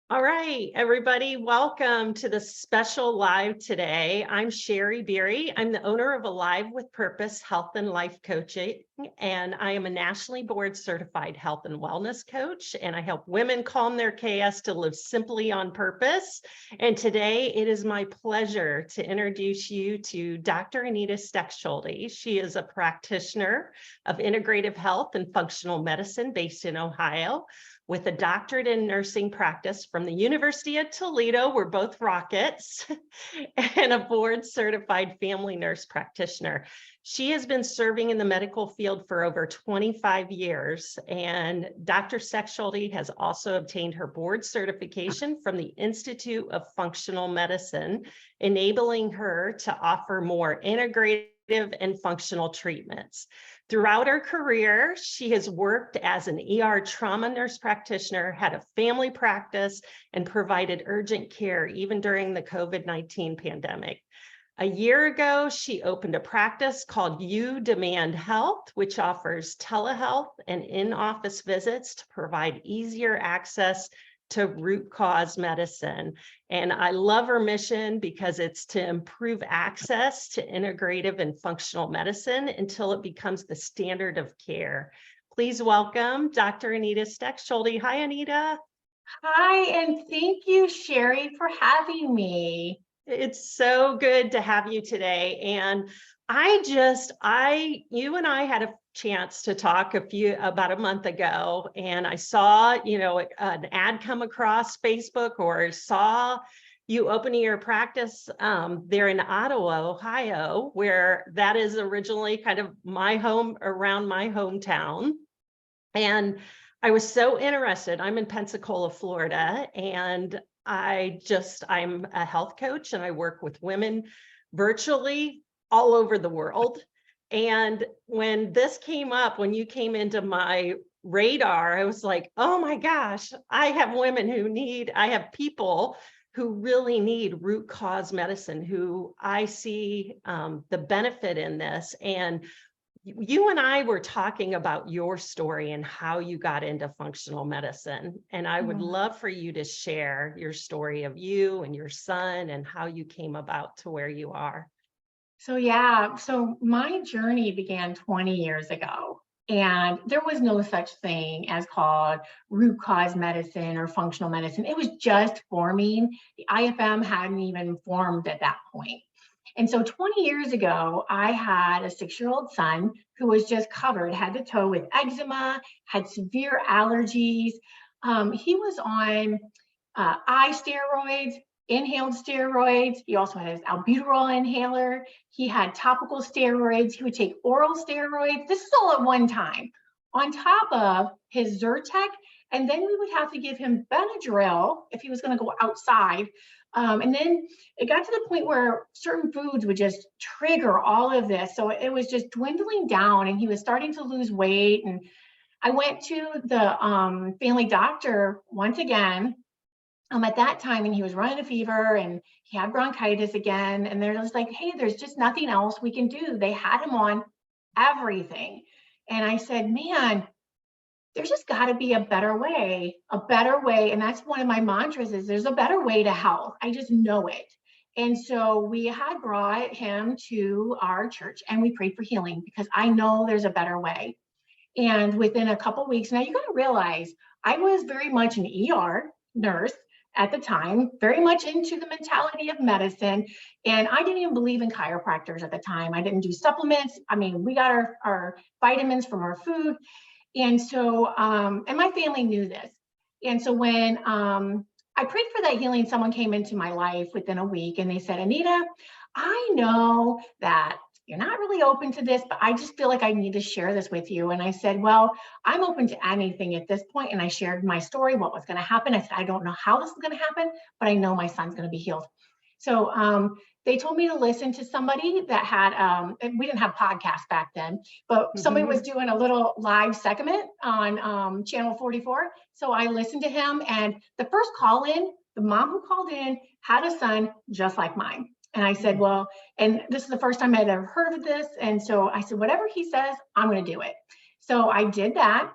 All right, everybody, welcome to the special live today. I'm Shari Biery. I'm the owner of Alive with Purpose Health and Life Coaching, and I am a nationally board certified health and wellness coach, and I help women calm their chaos to live simply on purpose. And today it is my pleasure to introduce you to Dr. Anita Stechschulte. She is a practitioner of integrative health and functional medicine based in Ohio, with a doctorate in nursing practice from the University of Toledo. We're both Rockets, and a board certified family nurse practitioner. She has been serving in the medical field for over 25 years, and Dr. Stechschulte has also obtained her board certification from the Institute of Functional Medicine, enabling her to offer more integrative and functional treatments. Throughout her career, she has worked as an ER trauma nurse practitioner, had a family practice, and provided urgent care even during the COVID-19 pandemic. A year ago, she opened a practice called You Demand Health, which offers telehealth and in-office visits to provide easier access to root cause medicine. And I love her mission because it's to improve access to integrative and functional medicine until it becomes the standard of care. Please welcome Dr. Anita Stechschulte. Hi, Anita. Hi, and thank you, Shari, for having me. It's so good to have you today. And you and I had a chance to talk about a month ago, and I saw, an ad come across Facebook, or saw you opening your practice there in Ottawa, Ohio, where that is originally kind of around my hometown. And I was so interested. I'm in Pensacola, Florida, and I'm a health coach, and I work with women virtually all over the world. And when you came into my radar, I was like, oh my gosh, I have people who really need root cause medicine, who I see the benefit in this. And you and I were talking about your story and how you got into functional medicine. And I would love for you to share your story of you and your son and how you came about to where you are. So my journey began 20 years ago, and there was no such thing as called root cause medicine or functional medicine. It was just forming. The IFM hadn't even formed at that point. And so 20 years ago, I had a 6-year-old son who was just covered head to toe with eczema, had severe allergies. He was on eye steroids, inhaled steroids. He also had his albuterol inhaler. He had topical steroids. He would take oral steroids. This is all at one time, on top of his Zyrtec. And then we would have to give him Benadryl if he was going to go outside. And then it got to the point where certain foods would just trigger all of this. So it was just dwindling down, and he was starting to lose weight. And I went to the family doctor once again at that time, and he was running a fever and he had bronchitis again. And they're just like, hey, there's just nothing else we can do. They had him on everything. And I said, man, there's just got to be a better way. And that's one of my mantras, is there's a better way to health. I just know it. And so we had brought him to our church, and we prayed for healing, because I know there's a better way. And within a couple of weeks, now you got to realize I was very much an ER nurse at the time, very much into the mentality of medicine. And I didn't even believe in chiropractors at the time. I didn't do supplements. I mean, we got our vitamins from our food. And so, and my family knew this. And so when I prayed for that healing, someone came into my life within a week, and they said, Anita, I know that you're not really open to this, but I just feel like I need to share this with you. And I said, well, I'm open to anything at this point. And I shared my story, what was going to happen. I said, I don't know how this is going to happen, but I know my son's going to be healed. So they told me to listen to somebody that had, and we didn't have podcasts back then, but somebody was doing a little live segment on channel 44. So I listened to him, and the first call in, the mom who called in had a son just like mine. And I said, well, and this is the first time I'd ever heard of this. And so I said, whatever he says, I'm going to do it. So I did that.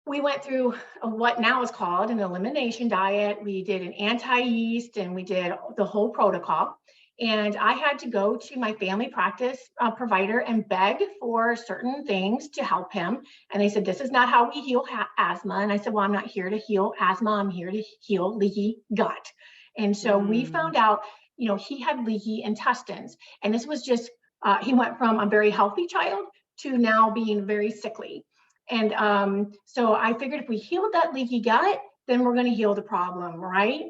we went through what now is called an elimination diet. We did an anti-yeast and we did the whole protocol. And I had to go to my family practice provider and beg for certain things to help him. And they said, this is not how we heal asthma. And I said, well, I'm not here to heal asthma. I'm here to heal leaky gut. And so we found out, he had leaky intestines. And this was just, he went from a very healthy child to now being very sickly. And so I figured if we healed that leaky gut, then we're going to heal the problem, right?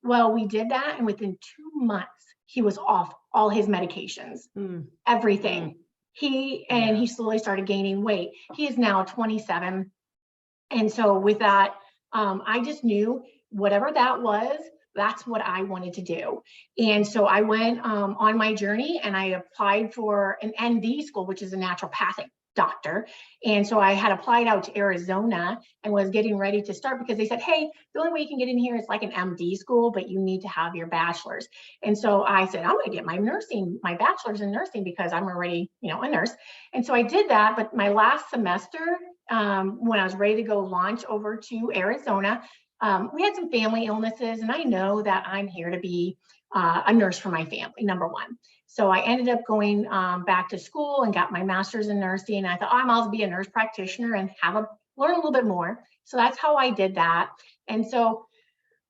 Well, we did that. And within 2 months, he was off all his medications, everything. He slowly started gaining weight. He is now 27. And so with that, I just knew whatever that was, that's what I wanted to do. And so I went on my journey and I applied for an ND school, which is a naturopathic doctor. And so I had applied out to Arizona and was getting ready to start because they said, hey, the only way you can get in here is like an MD school, but you need to have your bachelor's. And so I said, I'm going to get my bachelor's in nursing because I'm already, a nurse. And so I did that. But my last semester, when I was ready to go launch over to Arizona, we had some family illnesses, and I know that I'm here to be a nurse for my family, number one. So I ended up going back to school and got my master's in nursing. And I thought, I might as well be a nurse practitioner and learn a little bit more. So that's how I did that. And so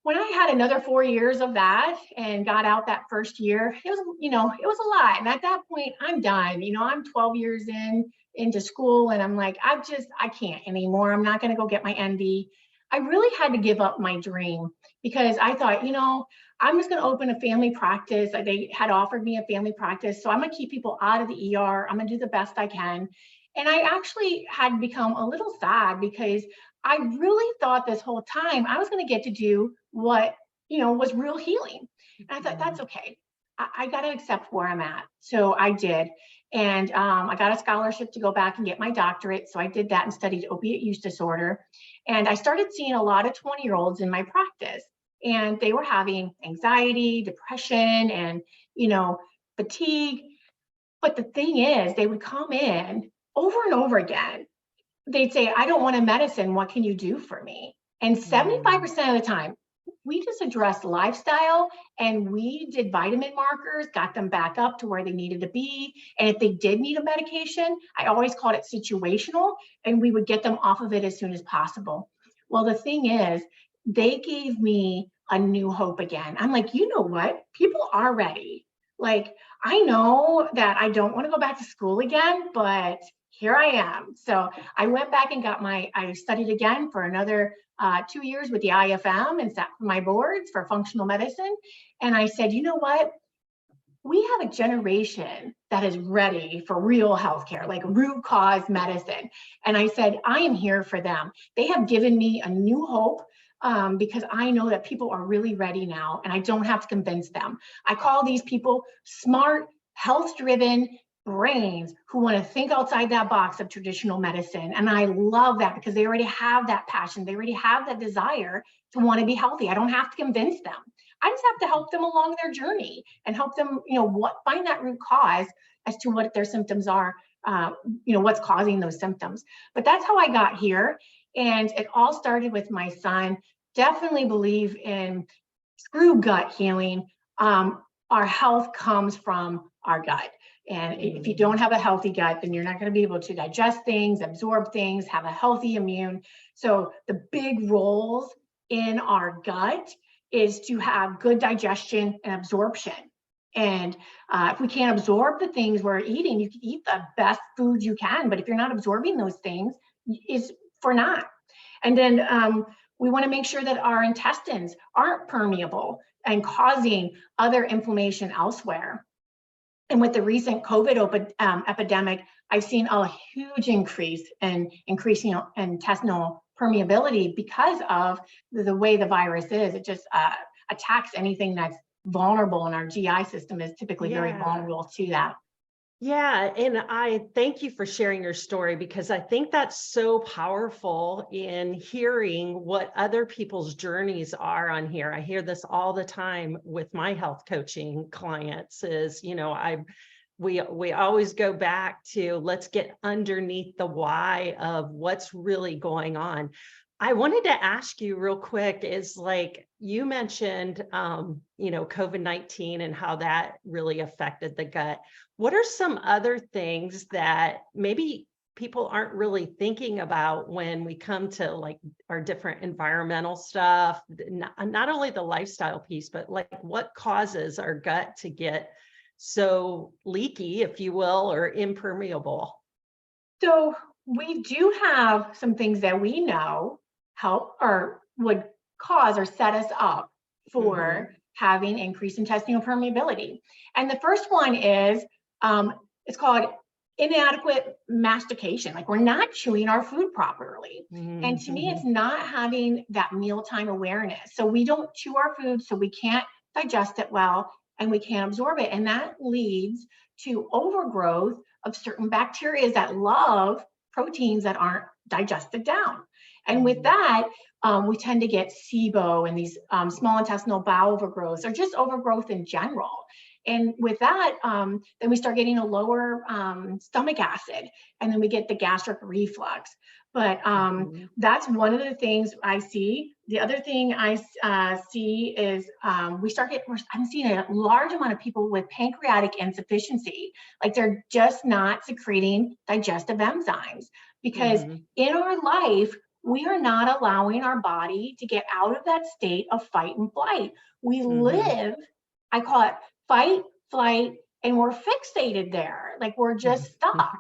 when I had another 4 years of that and got out that first year, it was, it was a lot. And at that point, I'm done. I'm 12 years into school, and I'm like, I can't anymore. I'm not going to go get my ND. I really had to give up my dream because I thought, I'm just going to open a family practice. They had offered me a family practice. So I'm going to keep people out of the ER. I'm going to do the best I can. And I actually had become a little sad because I really thought this whole time I was going to get to do what, was real healing. And I thought, that's okay. I got to accept where I'm at. So I did. And I got a scholarship to go back and get my doctorate. So I did that and studied opiate use disorder. And I started seeing a lot of 20-year-olds in my practice. And they were having anxiety, depression, and, fatigue. But the thing is, they would come in over and over again. They'd say, I don't want a medicine. What can you do for me? And 75% of the time, we just addressed lifestyle and we did vitamin markers, got them back up to where they needed to be. And if they did need a medication, I always called it situational, and we would get them off of it as soon as possible. Well, the thing is, they gave me a new hope again. I'm like, you know what? People are ready. Like, I know that I don't want to go back to school again, but here I am. So I went back and I studied again for another 2 years with the IFM and sat for my boards for functional medicine. And I said, you know what? We have a generation that is ready for real healthcare, like root cause medicine. And I said, I am here for them. They have given me a new hope because I know that people are really ready now and I don't have to convince them. I call these people smart, health-driven brains who want to think outside that box of traditional medicine. And I love that because they already have that passion. They already have that desire to want to be healthy. I don't have to convince them. I just have to help them along their journey and help them, find that root cause as to what their symptoms are, what's causing those symptoms. But that's how I got here. And it all started with my son. Definitely believe in screw gut healing. Our health comes from our gut. And if you don't have a healthy gut, then you're not going to be able to digest things, absorb things, have a healthy immune. So the big roles in our gut is to have good digestion and absorption. And if we can't absorb the things we're eating, you can eat the best foods you can, but if you're not absorbing those things, it's for naught. And then we want to make sure that our intestines aren't permeable and causing other inflammation elsewhere. And with the recent COVID epidemic, I've seen a huge increase in increasing intestinal permeability because of the way the virus is. It just attacks anything that's vulnerable, and our GI system is typically very vulnerable to that. Yeah, and I thank you for sharing your story because I think that's so powerful in hearing what other people's journeys are on here. I hear this all the time with my health coaching clients is, we always go back to let's get underneath the why of what's really going on. I wanted to ask you real quick is like you mentioned, COVID-19 and how that really affected the gut. What are some other things that maybe people aren't really thinking about when we come to like our different environmental stuff, not only the lifestyle piece, but like what causes our gut to get so leaky, if you will, or impermeable? So we do have some things that we know help or would cause or set us up Hmm. for having increased intestinal permeability. And the first one is it's called inadequate mastication. Like we're not chewing our food properly. And to me, it's Hmm. not having that mealtime awareness. So we don't chew our food, so we can't digest it well and we can't absorb it. And that leads to overgrowth of certain bacteria that love proteins that aren't digested down. And with that, we tend to get SIBO and these small intestinal bowel overgrowths or just overgrowth in general. And with that, then we start getting a lower stomach acid, and then we get the gastric reflux. But Hmm. that's one of the things I see. The other thing I see is I'm seeing a large amount of people with pancreatic insufficiency. Like they're just not secreting digestive enzymes because Hmm. in our life, we are not allowing our body to get out of that state of fight and flight. We Hmm. live, I call it fight, flight, and we're fixated there. Like we're just stuck.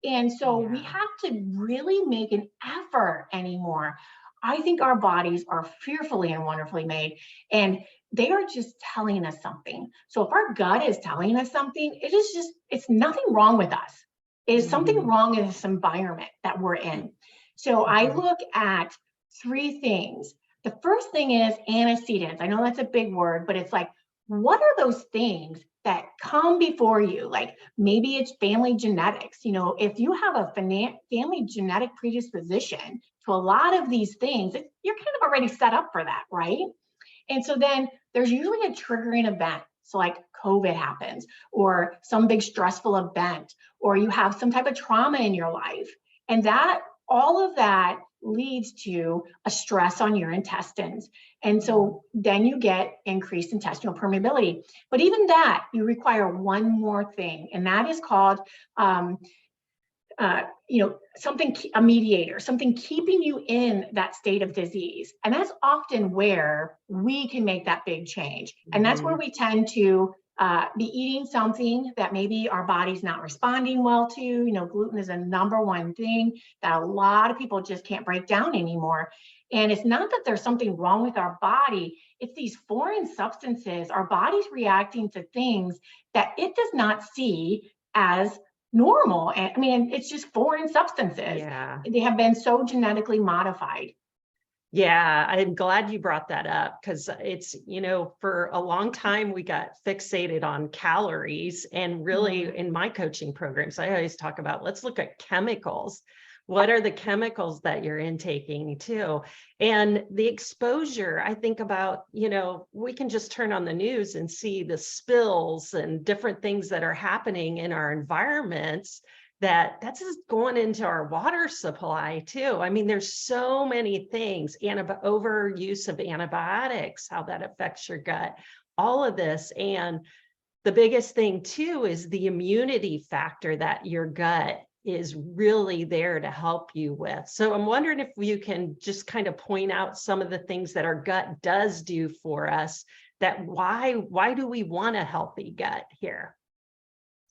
And so we Yeah. have to really make an effort anymore. I think our bodies are fearfully and wonderfully made, and they are just telling us something. So if our gut is telling us something, it's nothing wrong with us. It is something Hmm. wrong in this environment that we're in. So I Hmm. look at three things. The first thing is antecedents. I know that's a big word, but it's like, what are those things that come before you? Like maybe it's family genetics. If you have a family genetic predisposition to a lot of these things, you're kind of already set up for that, right? And so then there's usually a triggering event. So like COVID happens, or some big stressful event, or you have some type of trauma in your life. And that all of that leads to a stress on your intestines. And so then you get increased intestinal permeability. But even that, you require one more thing, and that is called something, a mediator, something keeping you in that state of disease. And that's often where we can make that big change. And that's where Hmm. we tend to be eating something that maybe our body's not responding well to. Gluten is a number one thing that a lot of people just can't break down anymore. And it's not that there's something wrong with our body, it's these foreign substances. Our body's reacting to things that it does not see as normal. And I mean, it's just foreign substances. Yeah. They have been so genetically modified. Yeah, I'm glad you brought that up because it's, for a long time we got fixated on calories. And really, Mhm. in my coaching programs, I always talk about let's look at chemicals. What are the chemicals that you're intaking too? And the exposure, I think about, we can just turn on the news and see the spills and different things that are happening in our environments that's just going into our water supply too. I mean, there's so many things, overuse of antibiotics, how that affects your gut, all of this. And the biggest thing too is the immunity factor that your gut is really there to help you with. So I'm wondering if you can just kind of point out some of the things that our gut does do for us, that why do we want a healthy gut here?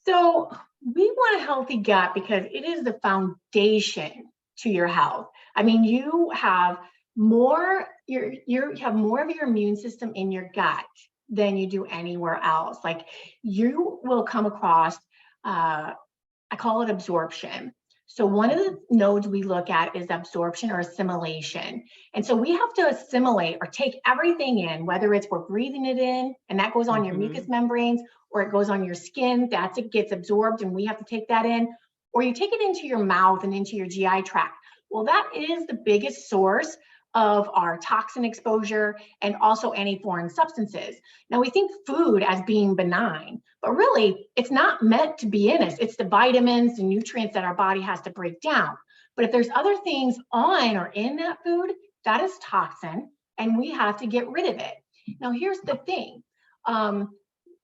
So we want a healthy gut because it is the foundation to your health. I mean, you have you have more of your immune system in your gut than you do anywhere else. Like you will come across I call it absorption. So one of the nodes we look at is absorption or assimilation. And so we have to assimilate or take everything in, whether it's we're breathing it in and that goes on your mucous Mhm. membranes, or it goes on your skin, it gets absorbed and we have to take that in, or you take it into your mouth and into your GI tract. Well, that is the biggest source of our toxin exposure and also any foreign substances. Now, we think food as being benign, but really it's not meant to be in us. It's the vitamins and nutrients that our body has to break down. But if there's other things on or in that food, that is toxin, and we have to get rid of it. Now, here's the thing.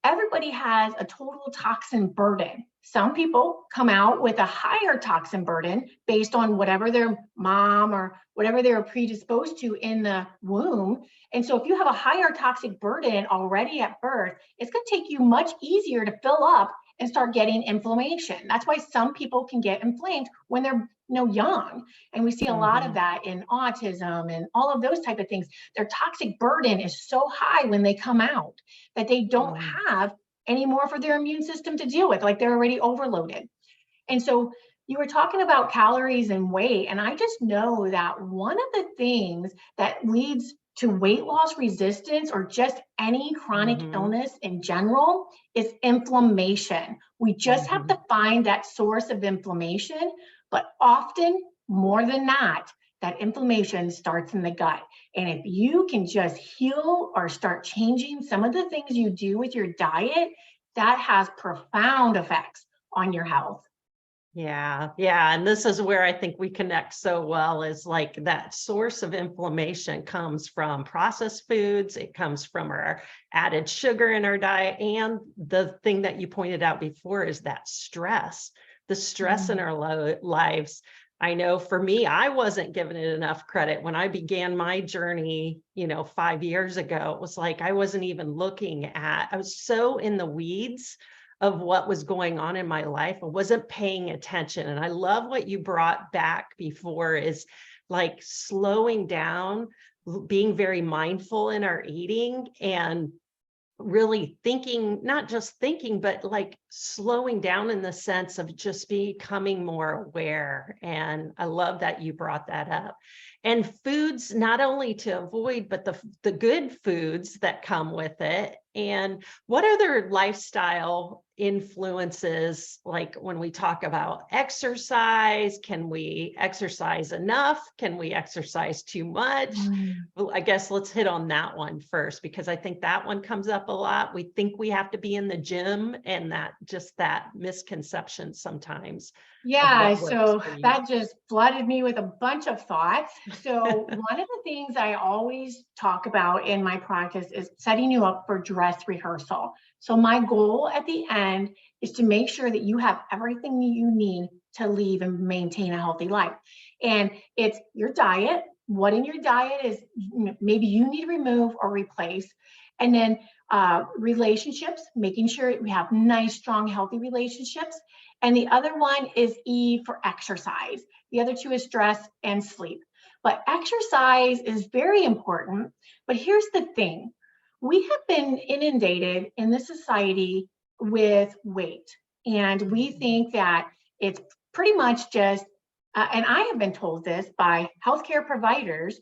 Everybody has a total toxin burden. Some people come out with a higher toxin burden based on whatever their mom or whatever they were predisposed to in the womb. And so if you have a higher toxic burden already at birth, it's going to take you much easier to fill up and start getting inflammation. That's why some people can get inflamed when they're young. And we see a lot of that in autism and all of those type of things. Their toxic burden is so high when they come out that they don't have any more for their immune system to deal with, like they're already overloaded. And so you were talking about calories and weight, and I just know that one of the things that leads to weight loss resistance or just any chronic illness in general is inflammation. We just have to find that source of inflammation, but often, more than not, that inflammation starts in the gut. And if you can just heal or start changing some of the things you do with your diet, that has profound effects on your health. Yeah. And this is where I think we connect so well, is like that source of inflammation comes from processed foods. It comes from our added sugar in our diet. And the thing that you pointed out before is that stress, the stress in our lives. I know for me, I wasn't giving it enough credit when I began my journey, 5 years ago. It was like, I wasn't even looking at, I was so in the weeds of what was going on in my life. I wasn't paying attention. And I love what you brought back before is like slowing down, being very mindful in our eating, and really thinking, not just thinking, but like slowing down in the sense of just becoming more aware. And I love that you brought that up. And foods, not only to avoid, but the good foods that come with it. And what other lifestyle influences, like when we talk about exercise, can we exercise enough? Can we exercise too much? Well, I guess let's hit on that one first, because I think that one comes up a lot. We think we have to be in the gym, and that misconception sometimes. Yeah, so that just flooded me with a bunch of thoughts. So one of the things I always talk about in my practice is setting you up for dress rehearsal. So my goal at the end is to make sure that you have everything you need to leave and maintain a healthy life. And it's your diet. What in your diet is maybe you need to remove or replace. And then relationships, making sure we have nice, strong, healthy relationships. And the other one is E for exercise. The other two is stress and sleep. But exercise is very important. But here's the thing. We have been inundated in this society with weight. And we think that it's pretty much just, and I have been told this by healthcare providers,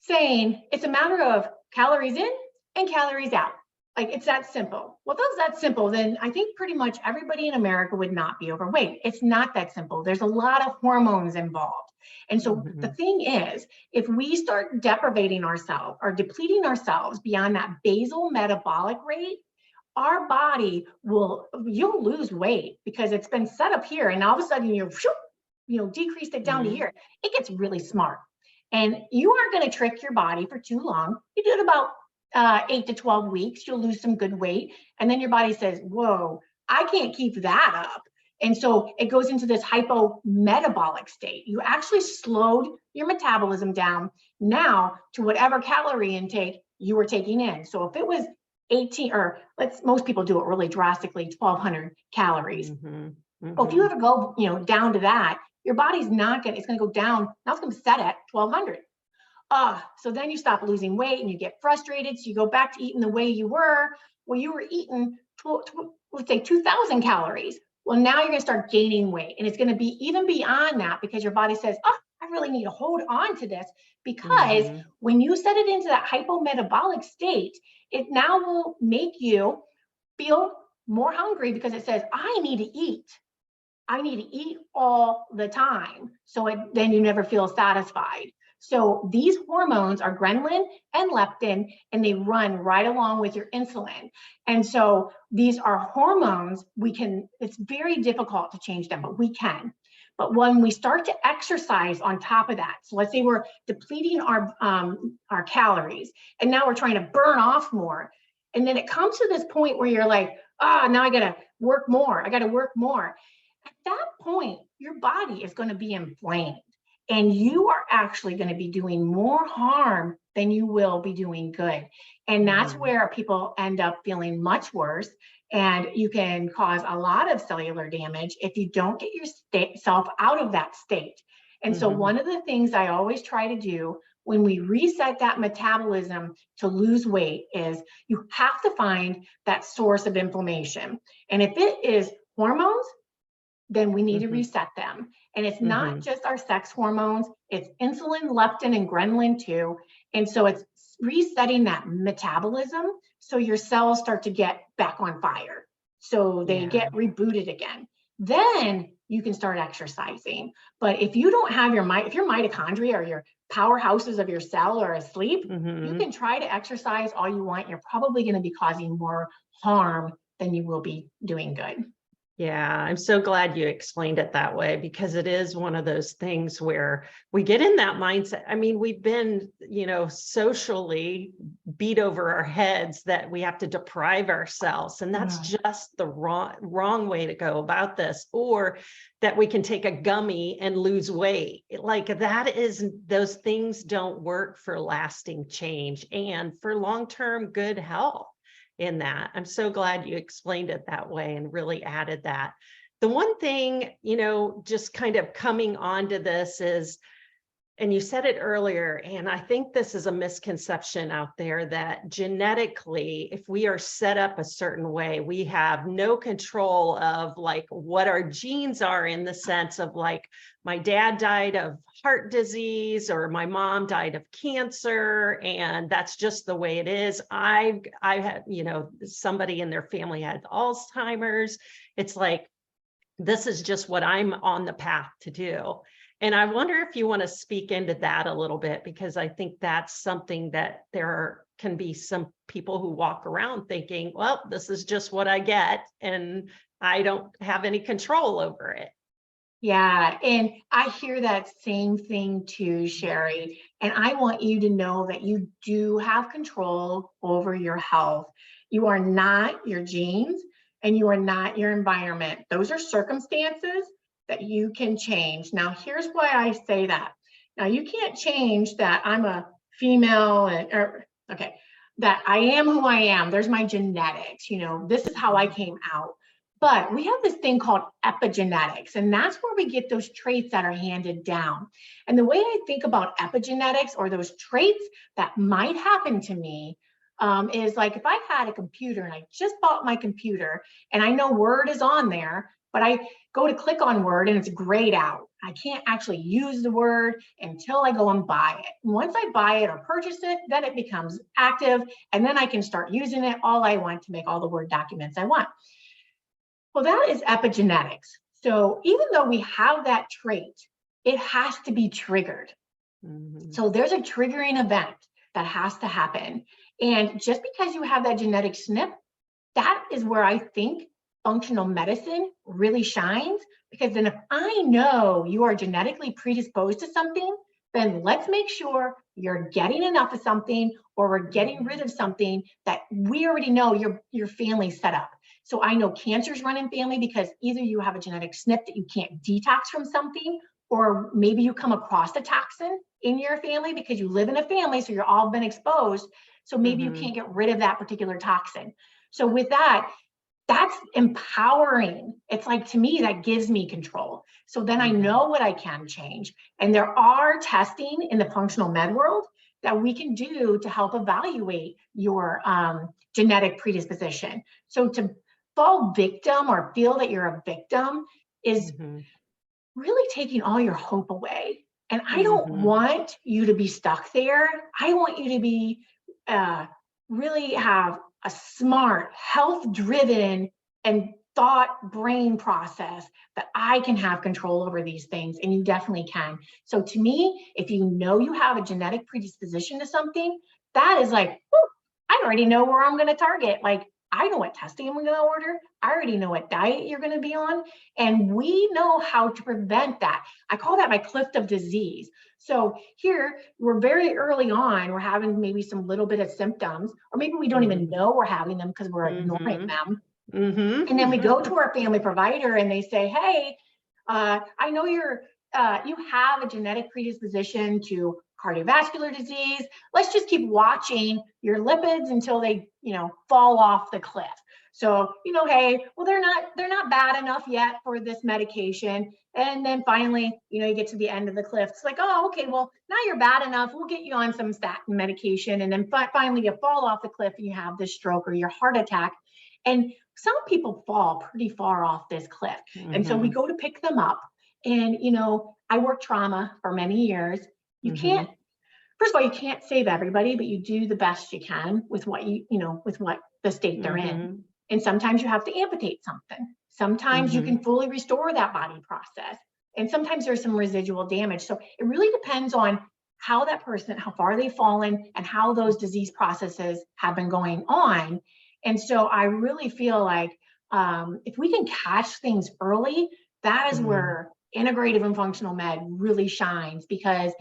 saying it's a matter of calories in and calories out. Like, it's that simple. Well, if it was that simple, then I think pretty much everybody in America would not be overweight. It's not that simple. There's a lot of hormones involved. And so the thing is, if we start deprivating ourselves or depleting ourselves beyond that basal metabolic rate, our body you'll lose weight because it's been set up here, and all of a sudden decreased it down to here. It gets really smart. And you aren't going to trick your body for too long. You do it about 8 to 12 weeks, you'll lose some good weight. And then your body says, whoa, I can't keep that up. And so it goes into this hypometabolic state. You actually slowed your metabolism down now to whatever calorie intake you were taking in. So if it was 18, or most people do it really drastically, 1,200 calories. Well, if you ever go, down to that, your body's it's going to go down. Now it's going to set at 1,200. So then you stop losing weight and you get frustrated. So you go back to eating the way you were. Well, you were eating, let's say 2,000 calories. Well, now you're going to start gaining weight, and it's going to be even beyond that because your body says, I really need to hold on to this, because when you set it into that hypometabolic state, it now will make you feel more hungry because it says, I need to eat. I need to eat all the time. So then you never feel satisfied. So these hormones are ghrelin and leptin, and they run right along with your insulin. And so these are hormones. It's very difficult to change them, but we can. But when we start to exercise on top of that, so let's say we're depleting our calories, and now we're trying to burn off more. And then it comes to this point where you're like, now I got to work more. I got to work more. At that point, your body is going to be inflamed, and you are actually going to be doing more harm than you will be doing good. And that's where people end up feeling much worse. And you can cause a lot of cellular damage if you don't get yourself out of that state. And so one of the things I always try to do when we reset that metabolism to lose weight is you have to find that source of inflammation. And if it is hormones, then we need to reset them. And it's not just our sex hormones, it's insulin, leptin, and ghrelin too. And so it's resetting that metabolism so your cells start to get back on fire. So they get rebooted again. Then you can start exercising. But if you don't have if your mitochondria or your powerhouses of your cell are asleep, you can try to exercise all you want. You're probably going to be causing more harm than you will be doing good. Yeah, I'm so glad you explained it that way, because it is one of those things where we get in that mindset. I mean, we've been, socially beat over our heads that we have to deprive ourselves, and that's just the wrong way to go about this, or that we can take a gummy and lose weight. Like those things don't work for lasting change and for long-term good health. In that, I'm so glad you explained it that way and really added that. The one thing, just kind of coming onto this is, and you said it earlier, and I think this is a misconception out there, that genetically, if we are set up a certain way, we have no control of like what our genes are, in the sense of like, my dad died of heart disease or my mom died of cancer, and that's just the way it is. I had, somebody in their family had Alzheimer's. It's like, this is just what I'm on the path to do. And I wonder if you want to speak into that a little bit, because I think that's something that can be some people who walk around thinking, well, this is just what I get, and I don't have any control over it. Yeah, and I hear that same thing too, Shari. And I want you to know that you do have control over your health. You are not your genes, and you are not your environment. Those are circumstances that you can change. Now, here's why I say that. Now, you can't change that I'm a female, that I am who I am. There's my genetics. This is how I came out. But we have this thing called epigenetics, and that's where we get those traits that are handed down. And the way I think about epigenetics, or those traits that might happen to me, is like, if I had a computer and I just bought my computer and I know Word is on there, but I go to click on Word and it's grayed out. I can't actually use the Word until I go and buy it. Once I buy it or purchase it, then it becomes active, and then I can start using it all I want to make all the Word documents I want. Well, that is epigenetics. So even though we have that trait, it has to be triggered. So there's a triggering event that has to happen. And just because you have that genetic SNP, that is where I think functional medicine really shines, because then if I know you are genetically predisposed to something, then let's make sure you're getting enough of something, or we're getting rid of something that we already know your family's set up. So I know cancers run in family because either you have a genetic SNP that you can't detox from something, or maybe you come across a toxin in your family because you live in a family, so you're all been exposed. So maybe you can't get rid of that particular toxin. So with that, that's empowering. It's like, to me, that gives me control. So then I know what I can change. And there are testing in the functional med world that we can do to help evaluate your genetic predisposition. So to fall victim or feel that you're a victim is really taking all your hope away. And I don't want you to be stuck there. I want you to be really have a smart, health-driven, and thought brain process that I can have control over these things, and you definitely can. So to me, if you know you have a genetic predisposition to something, that is like, whew, I already know where I'm going to target. Like, I know what testing I'm going to order. I already know what diet you're going to be on. And we know how to prevent that. I call that my cliff of disease. So here, we're very early on, we're having maybe some little bit of symptoms, or maybe we don't even know we're having them because we're ignoring them. And then we go to our family provider and they say, hey, I know you have a genetic predisposition to cardiovascular disease. Let's just keep watching your lipids until they, fall off the cliff. So, hey, well, they're not bad enough yet for this medication. And then finally, you get to the end of the cliff. It's like, oh, okay, well, now you're bad enough. We'll get you on some statin medication. And then finally you fall off the cliff and you have this stroke or your heart attack. And some people fall pretty far off this cliff. And so we go to pick them up. And, I worked trauma for many years. You can't, first of all, you can't save everybody, but you do the best you can with what with what the state they're in. And sometimes you have to amputate something. Sometimes you can fully restore that body process. And sometimes there's some residual damage. So it really depends on how that person, how far they've fallen, and how those disease processes have been going on. And so I really feel like if we can catch things early, that is where integrative and functional med really shines, because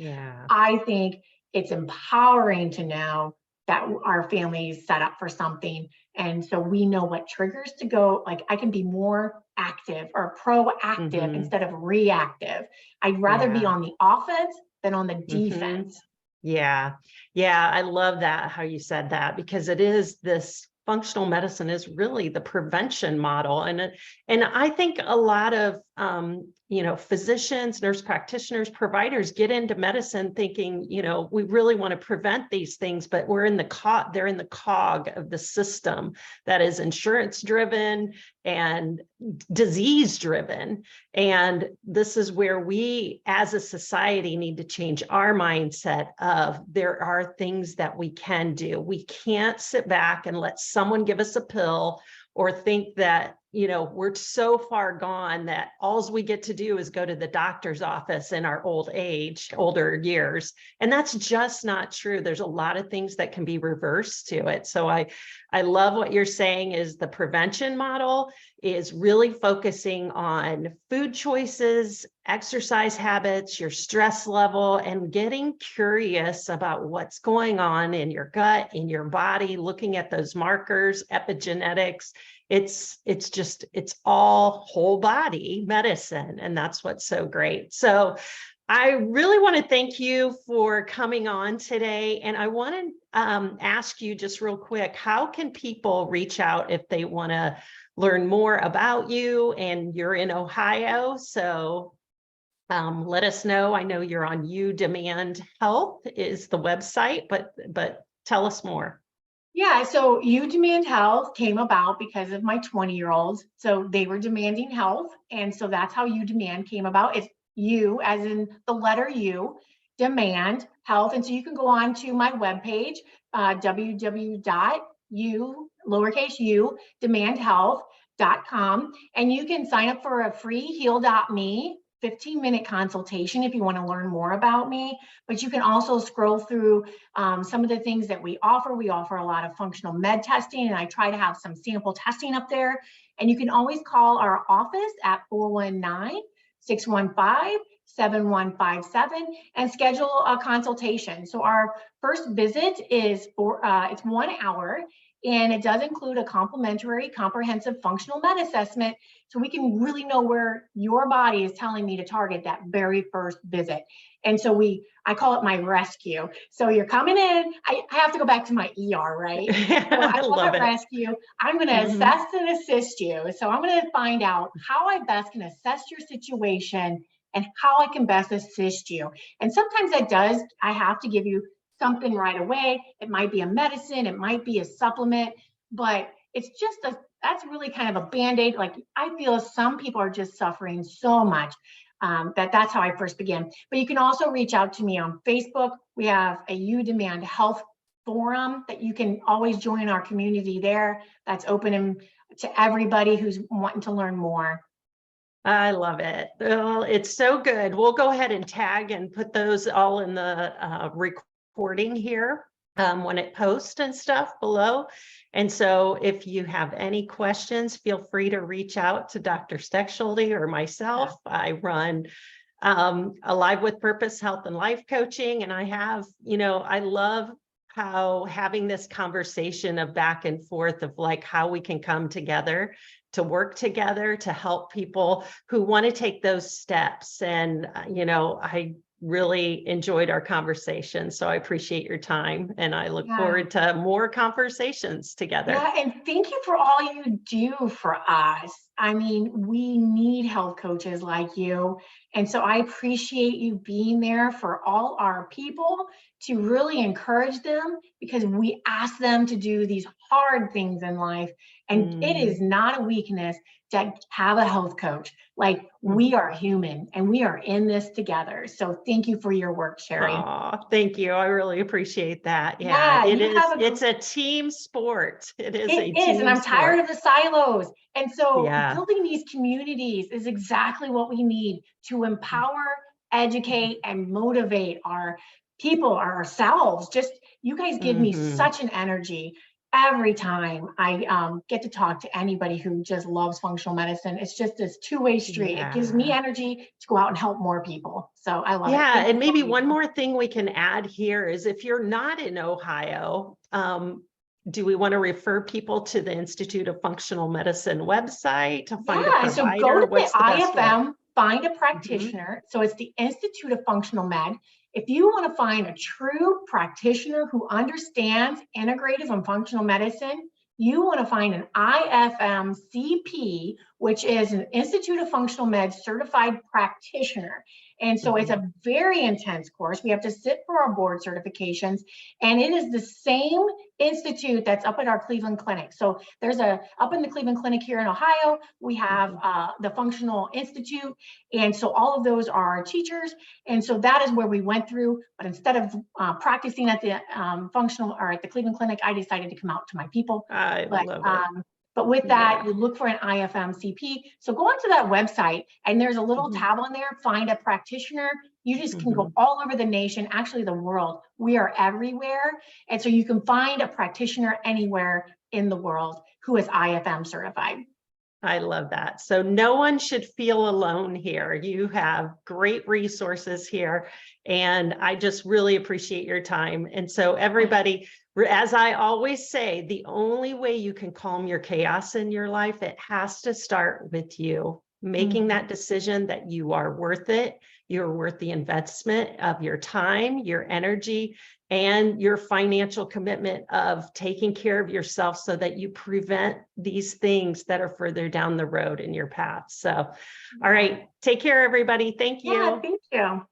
I think it's empowering to know that our family is set up for something. And so we know what triggers to go, like I can be more active or proactive instead of reactive. I'd rather be on the offense than on the defense. Yeah. I love that, how you said that, because it is this functional medicine is really the prevention model. And I think a lot of, physicians, nurse practitioners, providers get into medicine thinking, we really want to prevent these things, but they're in the cog of the system that is insurance driven and disease driven. And this is where we as a society need to change our mindset of there are things that we can do. We can't sit back and let someone give us a pill or think that, we're so far gone that all we get to do is go to the doctor's office in our older years. And that's just not true. There's a lot of things that can be reversed to it. So I love what you're saying is the prevention model is really focusing on food choices, exercise habits, your stress level, and getting curious about what's going on in your gut, in your body, looking at those markers, epigenetics. It's all whole body medicine. And that's what's so great. So I really want to thank you for coming on today. And I want to ask you just real quick, how can people reach out if they want to learn more about you? And you're in Ohio, so let us know. I know you're on You Demand Health is the website, but tell us more. Yeah, so You Demand Health came about because of my 20-year-olds. So they were demanding health. And so that's how You Demand came about. It's you, as in the letter U, demand health. And so you can go on to my webpage, www.demandhealth.com. And you can sign up for a free heal.me 15-minute consultation if you want to learn more about me. But you can also scroll through some of the things that we offer. We offer a lot of functional med testing, and I try to have some sample testing up there. And you can always call our office at 419-615-7157 and schedule a consultation. So our first visit is it's 1 hour, and it does include a complimentary comprehensive functional med assessment, so we can really know where your body is telling me to target that very first visit. And so I call it my rescue. So you're coming in, I have to go back to my ER, right? So I love it. Rescue. I'm going to assess and assist you. So I'm going to find out how I best can assess your situation and how I can best assist you. And sometimes I have to give you something right away. It might be a medicine, it might be a supplement, but it's just that's really kind of a band-aid. Like, I feel some people are just suffering so much that's how I first began. But you can also reach out to me on Facebook. We have a You Demand Health forum that you can always join our community there. That's open and to everybody who's wanting to learn more. I love it. Well, it's so good. We'll go ahead and tag and put those all in the recording here when it posts and stuff below. And so if you have any questions, feel free to reach out to Dr. Stechschulte or myself. I run Alive with Purpose Health and Life Coaching. And I have, I love how having this conversation of back and forth of like how we can come together to work together to help people who want to take those steps. And, I really enjoyed our conversation. So I appreciate your time and I look forward to more conversations together. Yeah, and thank you for all you do for us. I mean, we need health coaches like you. And so I appreciate you being there for all our people to really encourage them, because we ask them to do these hard things in life. And it is not a weakness to have a health coach. Like, we are human and we are in this together. So thank you for your work, Shari. Oh, thank you. I really appreciate that. Yeah, it is. It's a team sport. It is a team sport. And I'm tired of the silos. And so building these communities is exactly what we need to empower, educate, and motivate our people, ourselves. Just, you guys give me such an energy. Every time I get to talk to anybody who just loves functional medicine, it's just this two-way street. It gives me energy to go out and help more people. So I love it. Yeah, and maybe one more thing we can add here is if you're not in Ohio, do we want to refer people to the Institute of Functional Medicine website to find a provider? So go to the IFM, find a practitioner. So it's the Institute of Functional Med. If you want to find a true practitioner who understands integrative and functional medicine, you want to find an IFM CP, which is an Institute of Functional Med certified practitioner. And so it's a very intense course. We have to sit for our board certifications, and it is the same institute that's up at our Cleveland Clinic. So there's up in the Cleveland Clinic here in Ohio, we have the Functional Institute. And so all of those are our teachers. And so that is where we went through. But instead of practicing at the functional or at the Cleveland Clinic, I decided to come out to my people. I love it. But with that, you look for an IFM CP. So go onto that website, and there's a little tab on there, find a practitioner. You just can go all over the nation, actually the world. We are everywhere. And so you can find a practitioner anywhere in the world who is IFM certified. I love that. So no one should feel alone here. You have great resources here, and I just really appreciate your time. And so everybody, as I always say, the only way you can calm your chaos in your life, it has to start with you making that decision that you are worth it. You're worth the investment of your time, your energy, and your financial commitment of taking care of yourself so that you prevent these things that are further down the road in your path. So, all right, take care, everybody. Thank you. Thank you.